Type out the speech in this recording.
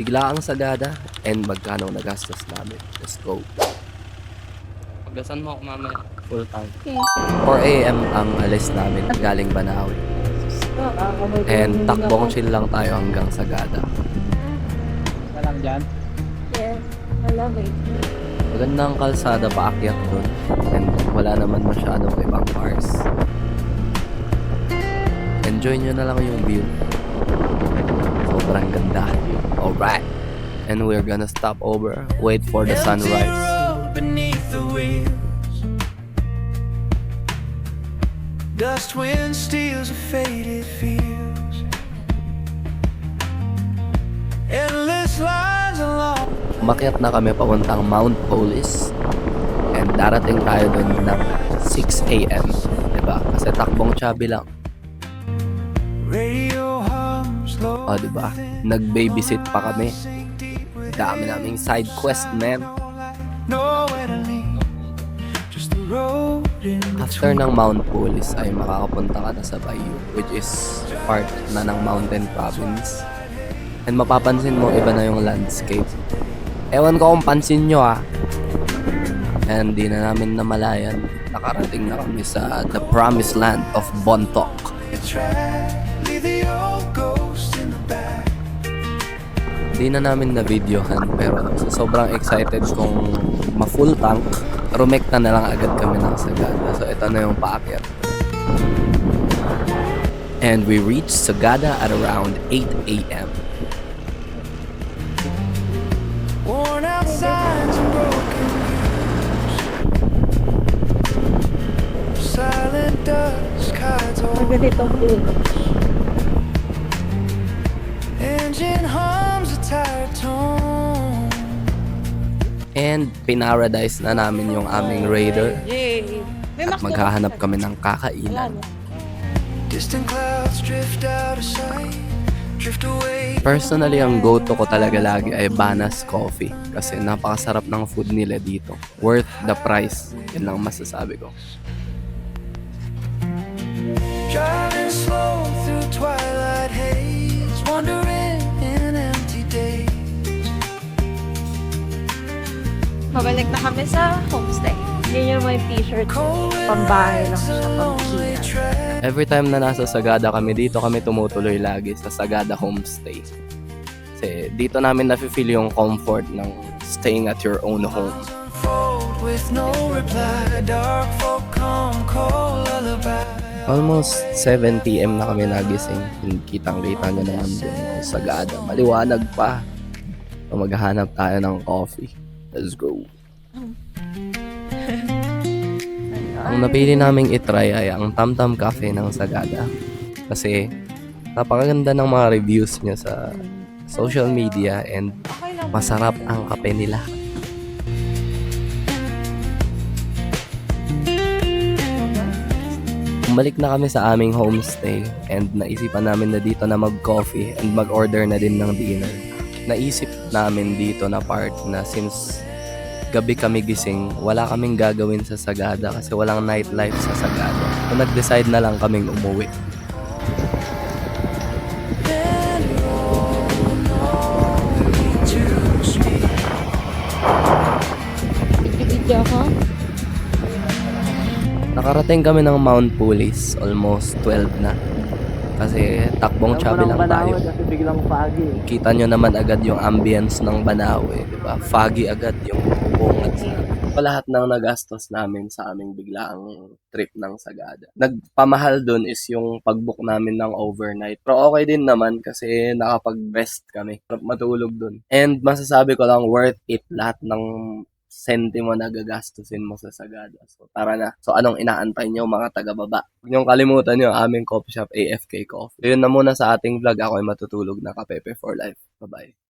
Biglaang sagada and magkano nagastos namin. Let's go. Pagdasan mo ako mamaya, full tank. 4 AM ang alis namin galing Banahaw. And takbong chill lang tayo hanggang Sagada. Ka lang dyan? Yes, I love it. Magandang kalsada paakyat doon. And wala naman masyadong ibang cars. Enjoy nyo na lang yung view. Sobrang ganda. Alright. And we're gonna stop over, wait for the sunrise. Beneath the wheels, dust wind steals a faded fields, endless lines along. Umakyat na kami papuntang Mount Polis. And darating tayo doon ng 6 AM. Diba? Kasi takbong Chubby lang. Radio hums low. O diba? Nag-babysit pa kami. Dami naming side quest, man. Nowhere to lean, just the road in After ng Mount Polis ay makakapunta ka na sa Bayou, which is part na ng Mountain Province. And mapapansin mo, iba na yung landscape. Ewan ko kung pansin nyo And di na namin namalayan. Nakarating na kami sa the promised land of Bontoc. the track, leave the old ghost in the back. Di na namin na-videohan pero sobrang excited kung ma-full tank. Rumekta na lang agad kami ng Sagada. So ito na yung paakyat. And we reached Sagada at around 8 AM. Worn out signs and broken views, silent dust hides all. Ganitong view. Engine hums a tired tone. And pinaradise na namin yung aming raider. Yay! At maghahanap kami ng kakainan. Distant clouds drift out of sight, drift away. Personally, ang go-to ko talaga lagi ay Banas Coffee. Kasi napakasarap ng food nila dito. Worth the price. Yun lang masasabi ko. Driving slow through twilight haze, wandering in empty days. Pabalik na kami sa homestay. Yun yung may t-shirt. Cold Pambahay lang nights siya, alone pamkina. they track. Every time na nasa Sagada kami, dito kami tumutuloy lagi sa Sagada Homestay. Kasi dito namin nafe-feel yung comfort ng staying at your own home. Unfold with no reply, dark folk come, cold lullaby. Almost 7 PM na kami nagising. Kitang-kita nyo naman dun sa Sagada. Maliwanag pa. So maghahanap tayo ng coffee. Let's go. Ang napili naming itry ay ang Tam Tam Cafe ng Sagada. Kasi napakaganda ng mga reviews niya sa social media and masarap ang kape nila. Bumalik na kami sa aming homestay and naisipan namin na dito na mag-coffee and mag-order na din ng dinner. Naisip namin dito na part na since gabi kami gising, wala kaming gagawin sa Sagada kasi walang nightlife sa Sagada. So nag-decide na lang kaming umuwi. Video ko. Nakarating kami ng Mount Pulis, almost 12 na. Kasi takbong Chubby lang tayo. Kasi biglang foggy. Kita nyo naman agad yung ambience ng Banahaw, diba? Foggy agad yung bungat sa lahat ng nagastos namin sa aming biglaang trip ng Sagada. Nagpamahal dun is yung pag-book namin ng overnight. Pero okay din naman kasi nakapag-rest kami. Matulog dun. And masasabi ko lang worth it lahat ng sentimo na gagastusin mo sa Sagada. So tara na. So anong inaantay nyo mga taga-baba? Huwag niyong kalimutan yung aming coffee shop AFK Coffee. Yun na muna sa ating vlog. Ako ay matutulog na. Kapepe for life. Bye-bye.